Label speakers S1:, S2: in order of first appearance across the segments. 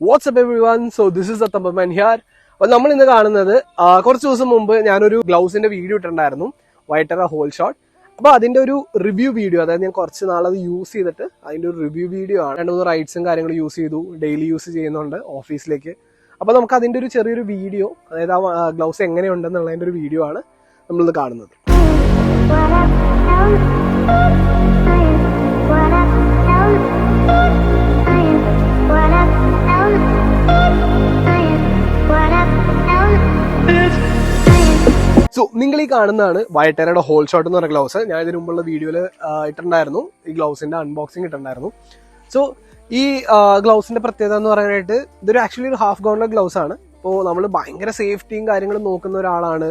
S1: What's up everyone? So this is the Thumbman here. Well, നമ്മൾ ഇന്ന് കാണുന്നത് കുറച്ച് ദിവസം മുമ്പ് ഞാനൊരു ഗ്ലൗസിന്റെ വീഡിയോ ഇട്ടിട്ടുണ്ടായിരുന്നു, VIATERRA HOLESHOT. അപ്പോൾ അതിന്റെ ഒരു റിവ്യൂ വീഡിയോ, അതായത് ഞാൻ കുറച്ച് നാളത് യൂസ് ചെയ്തിട്ട് അതിന്റെ ഒരു റിവ്യൂ വീഡിയോ ആണ്. 2-3 റൈഡ്സും കാര്യങ്ങളും യൂസ് ചെയ്തു, ഡെയിലി യൂസ് ചെയ്യുന്നുണ്ട് ഓഫീസിലേക്ക്. അപ്പോൾ നമുക്ക് അതിന്റെ ഒരു ചെറിയൊരു വീഡിയോ, അതായത് ആ ഗ്ലൗസ് എങ്ങനെയുണ്ടെന്നുള്ളതിന്റെ ഒരു വീഡിയോ ആണ് നമ്മളിത് കാണുന്നത്. സോ നിങ്ങൾ ഈ കാണുന്നതാണ് VIATERRAയുടെ HOLESHOT എന്ന് പറഞ്ഞ ഗ്ലൗസ്. ഞാൻ ഇതിനു മുമ്പുള്ള വീഡിയോയിൽ ഇട്ടിട്ടുണ്ടായിരുന്നു, ഈ ഗ്ലൗസിന്റെ അൺബോക്സിംഗ് ഇട്ടിട്ടുണ്ടായിരുന്നു. സോ ഈ ഗ്ലൗസിന്റെ പ്രത്യേകത എന്ന് പറയാനായിട്ട് ഇതൊരു ആക്ച്വലി ഒരു ഹാഫ് ഗൗൺലെറ്റ് ഗ്ലൗസ് ആണ്. ഇപ്പോൾ നമ്മൾ ഭയങ്കര സേഫ്റ്റിയും കാര്യങ്ങളും നോക്കുന്ന ഒരാളാണ്,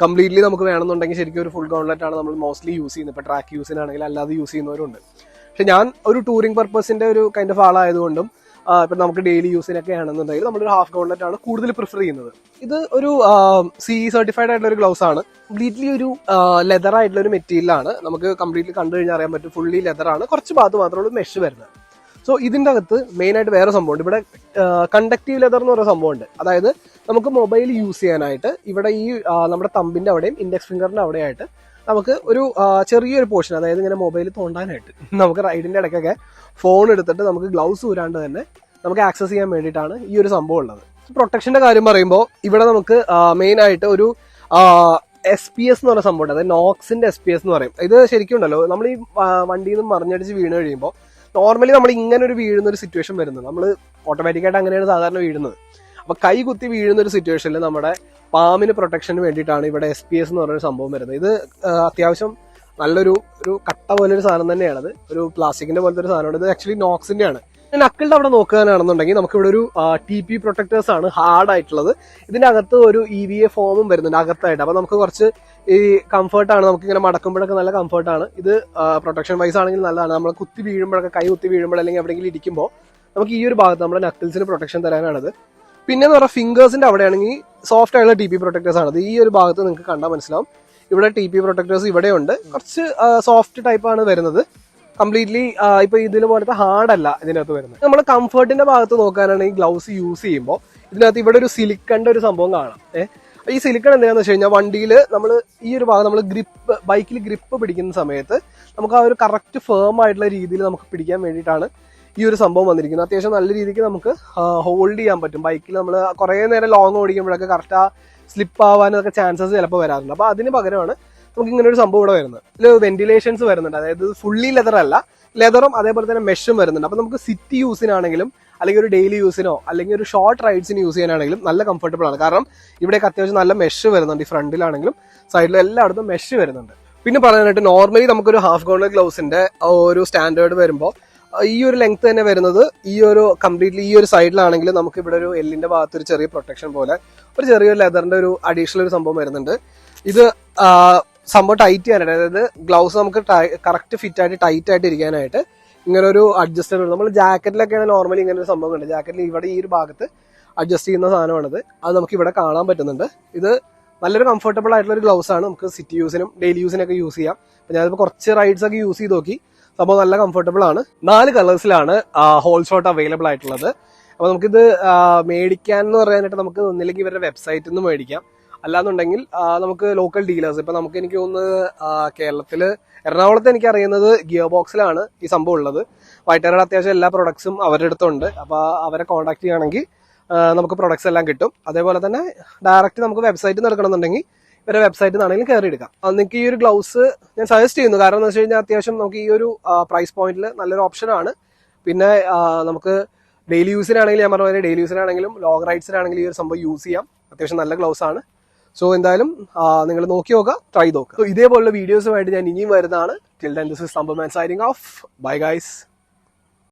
S1: കംപ്ലീറ്റ്ലി നമുക്ക് വേണമെന്നുണ്ടെങ്കിൽ ശരിക്കും ഒരു ഫുൾ ഗൗൺലെറ്റ് ആണ് നമ്മൾ മോസ്റ്റ്ലി യൂസ് ചെയ്യുന്നത്. ഇപ്പോൾ ട്രാക്ക് യൂസിനാണെങ്കിൽ അല്ലാതെ യൂസ് ചെയ്യുന്നവരുണ്ട്. പക്ഷെ ഞാൻ ഒരു ടൂറിംഗ് പർപ്പസിന്റെ ഒരു കൈൻഡ് ഓഫ് ആളായതുകൊണ്ടും ഇപ്പം നമുക്ക് ഡെയിലി യൂസിനൊക്കെ ആണെന്നുണ്ടെങ്കിൽ നമ്മളൊരു ഹാഫ് ഗൗൺലെറ്റ് ആണ് കൂടുതൽ പ്രിഫർ ചെയ്യുന്നത്. ഇത് ഒരു CE സർട്ടിഫൈഡ് ആയിട്ടുള്ള ഒരു ഗ്ലൗസ് ആണ്. കംപ്ലീറ്റ്ലി ഒരു ലെതർ ആയിട്ടുള്ള ഒരു മെറ്റീരിയലാണ്. നമുക്ക് കംപ്ലീറ്റ്ലി കണ്ടു കഴിഞ്ഞാൽ അറിയാൻ പറ്റും, ഫുള്ളി ലെതർ ആണ്. കുറച്ച് ഭാഗത്ത് മാത്രമുള്ള മെഷ് വരുന്നത്. സോ ഇതിന്റെ അകത്ത് മെയിൻ ആയിട്ട് വേറെ സംഭവമുണ്ട്. ഇവിടെ കണ്ടക്റ്റീവ് ലെതർ എന്ന് പറയുന്ന സംഭവമുണ്ട്. അതായത് നമുക്ക് മൊബൈൽ യൂസ് ചെയ്യാനായിട്ട് ഇവിടെ ഈ നമ്മുടെ തമ്പിന്റെ അവിടെയും ഇൻഡെക്സ് ഫിംഗറിന്റെ അവിടെയായിട്ട് നമുക്ക് ഒരു ചെറിയൊരു പോർഷൻ, അതായത് ഇങ്ങനെ മൊബൈൽ തോണ്ടാനായിട്ട് നമുക്ക് റൈഡിന്റെ ഇടയ്ക്കൊക്കെ ഫോൺ എടുത്തിട്ട് നമുക്ക് ഗ്ലൗസ് ഊരാണ്ട് തന്നെ നമുക്ക് ആക്സസ് ചെയ്യാൻ വേണ്ടിയിട്ടാണ് ഈ ഒരു സംഭവം ഉള്ളത്. പ്രൊട്ടക്ഷന്റെ കാര്യം പറയുമ്പോൾ ഇവിടെ നമുക്ക് മെയിൻ ആയിട്ട് ഒരു SPS എന്ന് പറയുന്ന സംഭവം ഉണ്ട്. അതായത് നോക്സിന്റെ SPS എന്ന് പറയും. ഇത് ശരിക്കും ഉണ്ടല്ലോ, നമ്മൾ ഈ വണ്ടിയിൽ നിന്ന് മറിഞ്ഞടിച്ച് വീണ് കഴിയുമ്പോൾ നോർമലി നമ്മൾ ഇങ്ങനെ ഒരു വീഴുന്ന ഒരു സിറ്റുവേഷൻ വരുന്നത്, നമ്മൾ ഓട്ടോമാറ്റിക്കായിട്ട് അങ്ങനെയാണ് സാധാരണ വീഴുന്നത്. അപ്പൊ കൈ കുത്തി വീഴുന്ന ഒരു സിറ്റുവേഷനിൽ നമ്മുടെ പാമിന് പ്രൊട്ടക്ഷന് വേണ്ടിയിട്ടാണ് ഇവിടെ SPS എന്ന് പറയുന്ന സംഭവം വരുന്നത്. ഇത് അത്യാവശ്യം നല്ലൊരു കട്ട പോലെ ഒരു സാധനം തന്നെയാണത്. ഒരു പ്ലാസ്റ്റിക്കിന്റെ പോലത്തെ ഒരു സാധനമാണ്. ഇത് ആക്ച്വലി നോക്സിന്റെ ആണ്. നക്കിളുടെ അവിടെ നോക്കാനാണെന്നുണ്ടെങ്കിൽ നമുക്ക് ഇവിടെ ഒരു TP പ്രൊട്ടക്ടേഴ്സ് ആണ് ഹാർഡ് ആയിട്ടുള്ളത്. ഇതിന്റെ അകത്ത് ഒരു EVA ഫോമും വരുന്നുണ്ട് അകത്തായിട്ട്. അപ്പൊ നമുക്ക് കുറച്ച് ഈ കംഫർട്ടാണ്, നമുക്ക് ഇങ്ങനെ മടക്കുമ്പോഴൊക്കെ നല്ല കംഫർട്ടാണ്. ഇത് പ്രൊട്ടക്ഷൻ വൈസ് ആണെങ്കിൽ നല്ലതാണ്. നമ്മൾ കുത്തി വീഴുമ്പോഴൊക്കെ, കൈ കുത്തി വീഴുമ്പോൾ അല്ലെങ്കിൽ എവിടെയെങ്കിലും ഇരിക്കുമ്പോൾ നമുക്ക് ഈ ഒരു ഭാഗത്ത് നമ്മുടെ നക്കിൾസിന് പ്രൊട്ടക്ഷൻ തരാനാണത്. പിന്നെ എന്ന് പറഞ്ഞാൽ ഫിംഗേഴ്സിന്റെ അവിടെയാണെങ്കിൽ സോഫ്റ്റ് ആയിട്ടുള്ള TP പ്രൊട്ടക്ടേഴ്സ് ആണ്. ഈ ഒരു ഭാഗത്ത് നിങ്ങൾക്ക് കണ്ടാൽ മനസ്സിലാവും. ഇവിടെ TP പ്രൊട്ടക്ടേഴ്സ് ഇവിടെ ഉണ്ട്. കുറച്ച് സോഫ്റ്റ് ടൈപ്പ് ആണ് വരുന്നത്. കംപ്ലീറ്റ്ലി ഇപ്പൊ ഇതിന് പോലത്തെ ഹാർഡല്ല ഇതിനകത്ത് വരുന്നത്. നമ്മൾ കംഫർട്ടിന്റെ ഭാഗത്ത് നോക്കാനാണ് ഈ ഗ്ലൗസ് യൂസ് ചെയ്യുമ്പോൾ ഇതിനകത്ത് ഇവിടെ ഒരു സിലിക്കണിന്റെ ഒരു സംഭവം കാണാം. ഈ സിലിക്കൺ എന്താണെന്ന് വെച്ച് കഴിഞ്ഞാൽ വണ്ടിയിൽ നമ്മൾ ഈ ഒരു ഭാഗം നമ്മൾ ബൈക്കിൽ ഗ്രിപ്പ് പിടിക്കുന്ന സമയത്ത് നമുക്ക് ആ ഒരു കറക്റ്റ് ഫേം ആയിട്ടുള്ള രീതിയിൽ നമുക്ക് പിടിക്കാൻ വേണ്ടിയിട്ടാണ് ഈ ഒരു സംഭവം വന്നിരിക്കുന്നത്. അത്യാവശ്യം നല്ല രീതിക്ക് നമുക്ക് ഹോൾഡ് ചെയ്യാൻ പറ്റും. ബൈക്കിൽ നമ്മൾ കുറേ നേരം ലോങ് ഓടിക്കുമ്പോഴൊക്കെ കറക്റ്റ് ആ സ്ലിപ്പ് ആവാനൊക്കെ ചാൻസസ് ചിലപ്പോൾ വരാറുണ്ട്. അപ്പൊ അതിന് പകരമാണ് നമുക്ക് ഇങ്ങനെ ഒരു സംഭവം ഇവിടെ വരുന്നത്. ഇതിൽ വെന്റിലേഷൻസ് വരുന്നുണ്ട്. അതായത് ഫുള്ളി ലെതർ അല്ല, ലെതറും അതേപോലെ തന്നെ മെഷും വരുന്നുണ്ട്. അപ്പൊ നമുക്ക് സിറ്റി യൂസിനാണെങ്കിലും അല്ലെങ്കിൽ ഒരു ഡെയിലി യൂസിനോ അല്ലെങ്കിൽ ഒരു ഷോർട്ട് റൈഡ്സിന് യൂസ് ചെയ്യാനാണെങ്കിലും നല്ല കംഫർട്ടബിൾ ആണ്. കാരണം ഇവിടേക്ക് അത്യാവശ്യം നല്ല മെഷ് വരുന്നുണ്ട്. ഈ ഫ്രണ്ടിലാണെങ്കിലും സൈഡിലും എല്ലായിടത്തും മെഷ് വരുന്നുണ്ട്. പിന്നെ പറയാനായിട്ട് നോർമലി നമുക്കൊരു ഹാഫ് ഗൗൺലെറ്റ് ഗ്ലൗസിന്റെ ഒരു സ്റ്റാൻഡേർഡ് വരുമ്പോൾ ഈ ഒരു ലെങ്ത് തന്നെ വരുന്നത് ഈ ഒരു കംപ്ലീറ്റ്ലി ഈ ഒരു സൈഡിലാണെങ്കിൽ നമുക്ക് ഇവിടെ ഒരു എല്ലിന്റെ ഭാഗത്ത് ഒരു ചെറിയ പ്രൊട്ടക്ഷൻ പോലെ ഒരു ചെറിയൊരു ലെതറിന്റെ ഒരു അഡീഷണൽ ഒരു സംഭവം വരുന്നുണ്ട്. ഇത് സംഭവം ടൈറ്റ് ചെയ്യാനായിട്ട്, അതായത് ഗ്ലൗസ് നമുക്ക് കറക്റ്റ് ഫിറ്റ് ആയിട്ട് ടൈറ്റ് ആയിട്ട് ഇരിക്കാനായിട്ട് ഇങ്ങനെ ഒരു അഡ്ജസ്റ്റർ. നമ്മൾ ജാക്കറ്റിലൊക്കെയാണ് നോർമലി ഇങ്ങനെ ഒരു സംഭവം ഉണ്ട്. ജാക്കറ്റിൽ ഇവിടെ ഈ ഒരു ഭാഗത്ത് അഡ്ജസ്റ്റ് ചെയ്യുന്ന സാധനമാണിത്. അത് നമുക്ക് ഇവിടെ കാണാൻ പറ്റുന്നുണ്ട്. ഇത് നല്ലൊരു കംഫർട്ടബിൾ ആയിട്ടുള്ള ഒരു ഗ്ലൗസ് ആണ്. നമുക്ക് സിറ്റി യൂസിനും ഡെയിലി യൂസിനൊക്കെ യൂസ് ചെയ്യാം. അപ്പൊ ഞാനിപ്പോൾ കുറച്ച് റൈഡ്സ് ഒക്കെ യൂസ് ചെയ്ത് നോക്കി. സംഭവം നല്ല കംഫർട്ടബിൾ ആണ്. 4 കളേഴ്സിലാണ് HOLESHOT അവൈലബിൾ ആയിട്ടുള്ളത്. അപ്പൊ നമുക്കിത് മേടിക്കാൻ എന്ന് പറയാനായിട്ട് നമുക്ക് ഒന്നില്ലെങ്കിൽ ഇവരുടെ വെബ്സൈറ്റിൽ നിന്ന് മേടിക്കാം, അല്ലാന്നുണ്ടെങ്കിൽ നമുക്ക് ലോക്കൽ ഡീലേഴ്സ്, ഇപ്പൊ നമുക്ക് എനിക്ക് തോന്നുന്നത് കേരളത്തില് എറണാകുളത്ത് എനിക്ക് അറിയുന്നത് ഗിയർബോക്സിലാണ് ഈ സംഭവം ഉള്ളത്. VIATERRAയുടെ അത്യാവശ്യം എല്ലാ പ്രൊഡക്ട്സും അവരുടെ അടുത്തുണ്ട്. അപ്പൊ അവരെ കോൺടാക്ട് ചെയ്യുകയാണെങ്കിൽ നമുക്ക് പ്രൊഡക്ട്സ് എല്ലാം കിട്ടും. അതേപോലെ തന്നെ ഡയറക്റ്റ് നമുക്ക് വെബ്സൈറ്റിൽ നിന്ന് എടുക്കണമെന്നുണ്ടെങ്കിൽ ഇവരെ വെബ്സൈറ്റിൽ നിന്നാണെങ്കിലും കയറി എടുക്കാം. നിങ്ങൾക്ക് ഈ ഒരു ഗ്ലൗസ് ഞാൻ സജസ്റ്റ് ചെയ്യുന്നു. കാരണം എന്ന് വെച്ച് കഴിഞ്ഞാൽ അത്യാവശ്യം നമുക്ക് ഈ ഒരു പ്രൈസ് പോയിന്റിൽ നല്ലൊരു ഓപ്ഷനാണ്. പിന്നെ നമുക്ക് ഡെയിലി യൂസിനാണെങ്കിലും, ഞാൻ പറഞ്ഞ പോലെ ഡെയിലി യൂസിനാണെങ്കിലും ലോങ് റൈഡ്സിനാണെങ്കിലും ഈ ഒരു സംഭവം യൂസ് ചെയ്യാം. അത്യാവശ്യം നല്ല ഗ്ലൗസ് ആണ്. സോ എന്തായാലും നിങ്ങൾ നോക്കി നോക്കുക, ട്രൈ നോക്കുക. സോ ഇതേപോലുള്ള വീഡിയോസുമായിട്ട് ഞാൻ ഇനിയും വരുന്നതാണ്. Till then this is Thumbman signing off. Bye guys.